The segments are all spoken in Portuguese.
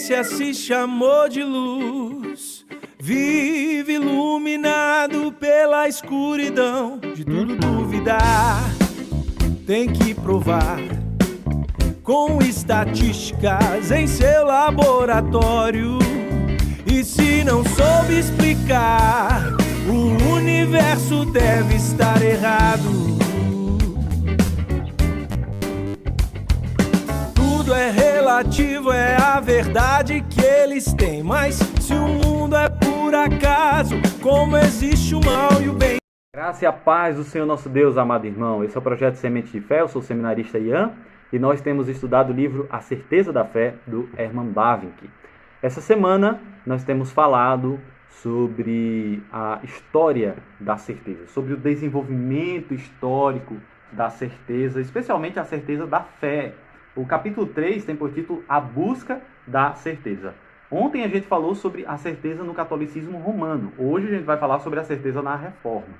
ciência se chamou de luz, vive iluminado pela escuridão. De tudo duvidar, tem que provar com estatísticas em seu laboratório. E se não soube explicar, o universo deve estar errado. Tudo é relativo, é a verdade que eles têm. Mas se o mundo é por acaso, como existe o mal e o bem? Graça e a paz do Senhor nosso Deus, amado irmão. Esse é o Projeto Semente de Fé, eu sou o seminarista Ian, e nós temos estudado o livro A Certeza da Fé, do Herman Bavinck. Essa semana nós temos falado sobre a história da certeza, sobre o desenvolvimento histórico da certeza, especialmente a certeza da fé. O capítulo 3 tem por título A Busca da Certeza. Ontem a gente falou sobre a certeza no catolicismo romano. Hoje a gente vai falar sobre a certeza na reforma.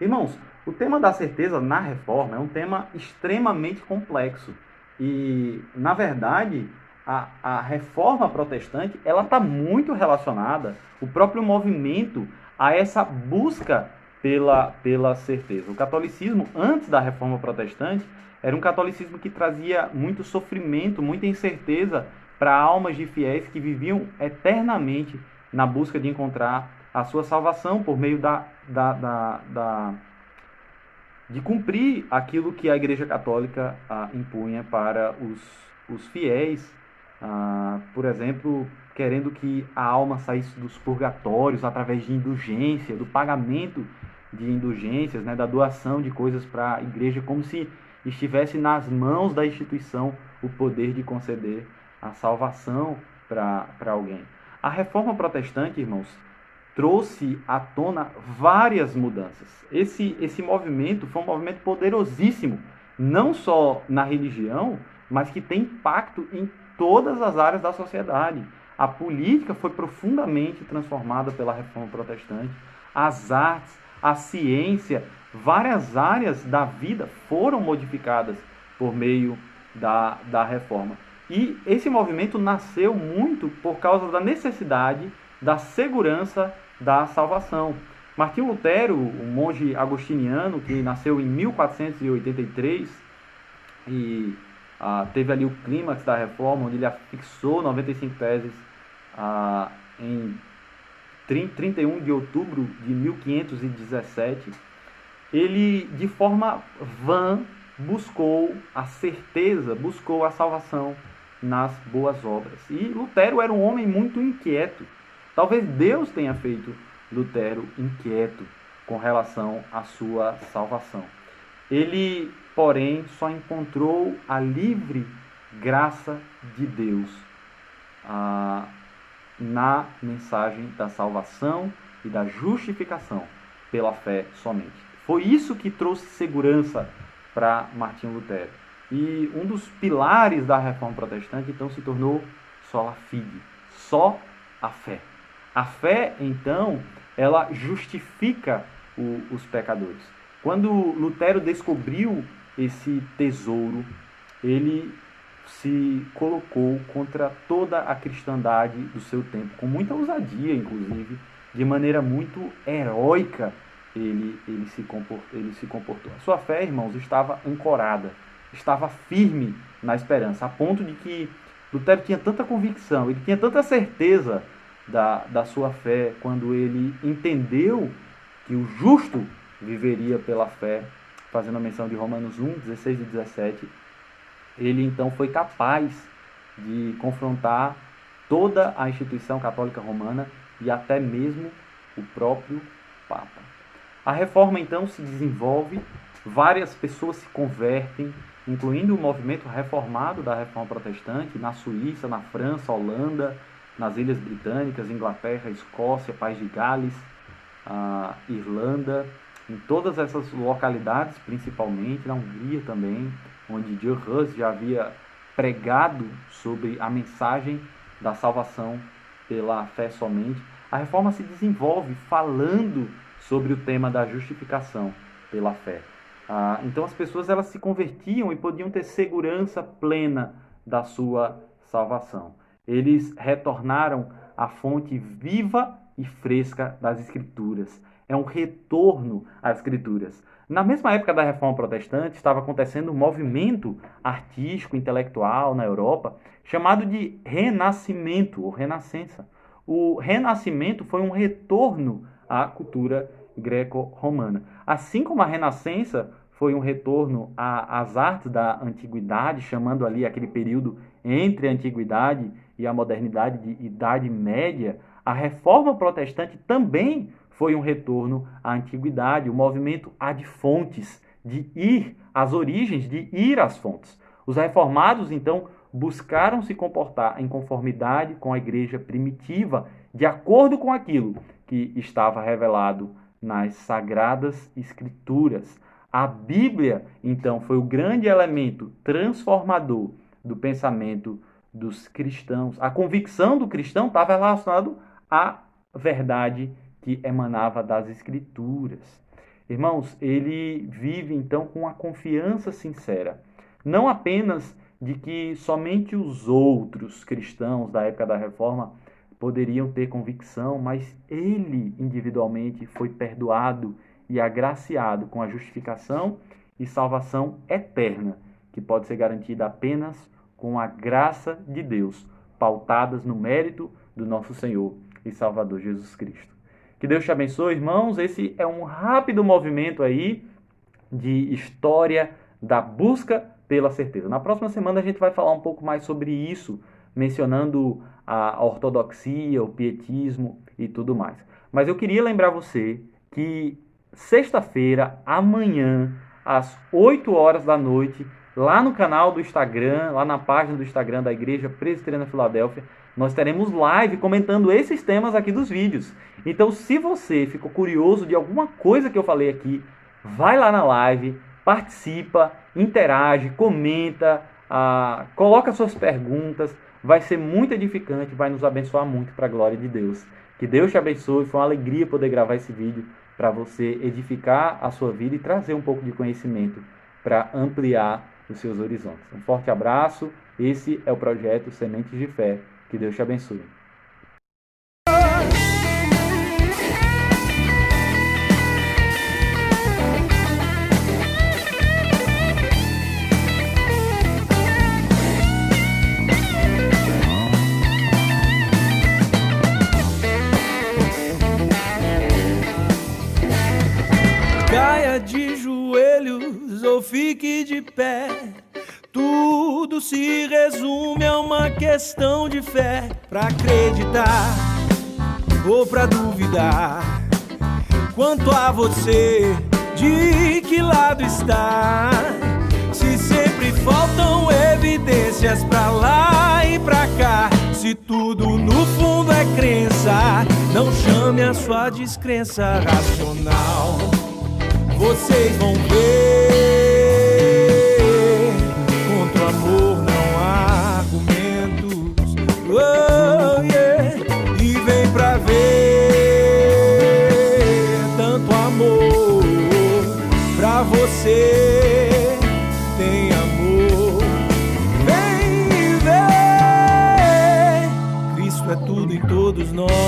Irmãos, o tema da certeza na reforma é um tema extremamente complexo. E, na verdade, a reforma protestante ela está muito relacionada, o próprio movimento, a essa busca pela certeza. O catolicismo, antes da reforma protestante, era um catolicismo que trazia muito sofrimento, muita incerteza para almas de fiéis que viviam eternamente na busca de encontrar a sua salvação por meio de cumprir aquilo que a Igreja Católica impunha para os fiéis, por exemplo, querendo que a alma saísse dos purgatórios através de indulgência, do pagamento de indulgências, né, da doação de coisas para a Igreja, como se estivesse nas mãos da instituição o poder de conceder a salvação para alguém. A reforma protestante, irmãos, trouxe à tona várias mudanças. Esse movimento foi um movimento poderosíssimo, não só na religião, mas que tem impacto em todas as áreas da sociedade. A política foi profundamente transformada pela reforma protestante, as artes, a ciência, várias áreas da vida foram modificadas por meio da reforma. E esse movimento nasceu muito por causa da necessidade da segurança da salvação. Martinho Lutero, um monge agostiniano que nasceu em 1483 e teve ali o clímax da reforma, onde ele afixou 95 teses em 31 de outubro de 1517, ele, de forma vã, buscou a certeza, buscou a salvação nas boas obras. E Lutero era um homem muito inquieto. Talvez Deus tenha feito Lutero inquieto com relação à sua salvação. Ele, porém, só encontrou a livre graça de Deus na mensagem da salvação e da justificação pela fé somente. Foi isso que trouxe segurança para Martinho Lutero. E um dos pilares da reforma protestante, então, se tornou sola fide, só a fé. A fé, então, ela justifica os pecadores. Quando Lutero descobriu esse tesouro, ele se colocou contra toda a cristandade do seu tempo, com muita ousadia, inclusive, de maneira muito heróica, ele se comportou. A sua fé, irmãos, estava ancorada, estava firme na esperança, a ponto de que Lutero tinha tanta convicção, ele tinha tanta certeza da sua fé, quando ele entendeu que o justo viveria pela fé, fazendo a menção de Romanos 1, 16 e 17, ele então foi capaz de confrontar toda a instituição católica romana e até mesmo o próprio Papa. A reforma então se desenvolve, várias pessoas se convertem, incluindo o movimento reformado da reforma protestante na Suíça, na França, Holanda, nas Ilhas Britânicas, Inglaterra, Escócia, País de Gales, Irlanda, em todas essas localidades, principalmente na Hungria também, onde John Hus já havia pregado sobre a mensagem da salvação pela fé somente. A reforma se desenvolve falando sobre o tema da justificação pela fé. Então as pessoas elas se convertiam e podiam ter segurança plena da sua salvação. Eles retornaram à fonte viva e fresca das Escrituras. É um retorno às Escrituras. Na mesma época da Reforma Protestante, estava acontecendo um movimento artístico, intelectual na Europa, chamado de Renascimento, ou Renascença. O Renascimento foi um retorno à cultura greco-romana. Assim como a Renascença foi um retorno às artes da antiguidade, chamando ali aquele período entre a antiguidade e a modernidade de Idade Média, a Reforma Protestante também foi um retorno à antiguidade, o movimento ad fontes, de ir às origens, de ir às fontes. Os reformados, então, buscaram se comportar em conformidade com a igreja primitiva, de acordo com aquilo que estava revelado nas Sagradas Escrituras. A Bíblia, então, foi o grande elemento transformador do pensamento dos cristãos. A convicção do cristão estava relacionada à verdade que emanava das Escrituras. Irmãos, ele vive, então, com uma confiança sincera, não apenas de que somente os outros cristãos da época da Reforma poderiam ter convicção, mas ele, individualmente, foi perdoado e agraciado com a justificação e salvação eterna, que pode ser garantida apenas com a graça de Deus, pautadas no mérito do nosso Senhor e Salvador Jesus Cristo. Que Deus te abençoe, irmãos. Esse é um rápido movimento aí de história da busca pela certeza. Na próxima semana a gente vai falar um pouco mais sobre isso, mencionando a ortodoxia, o pietismo e tudo mais. Mas eu queria lembrar você que sexta-feira, amanhã, às 8 horas da noite, lá no canal do Instagram, lá na página do Instagram da Igreja Presbiteriana Filadélfia, nós teremos live comentando esses temas aqui dos vídeos. Então, se você ficou curioso de alguma coisa que eu falei aqui, vai lá na live, participa, interage, comenta, coloca suas perguntas. Vai ser muito edificante, vai nos abençoar muito para a glória de Deus. Que Deus te abençoe. Foi uma alegria poder gravar esse vídeo para você edificar a sua vida e trazer um pouco de conhecimento para ampliar os seus horizontes. Um forte abraço. Esse é o projeto Sementes de Fé. Que Deus te abençoe. Caia de joelhos ou fique de pé, tudo se resume a uma questão de fé. Pra acreditar ou pra duvidar, quanto a você, de que lado está? Se sempre faltam evidências pra lá e pra cá, se tudo no fundo é crença, não chame a sua descrença racional. Vocês vão ver, contra o amor não há argumentos. Oh, yeah. E vem pra ver.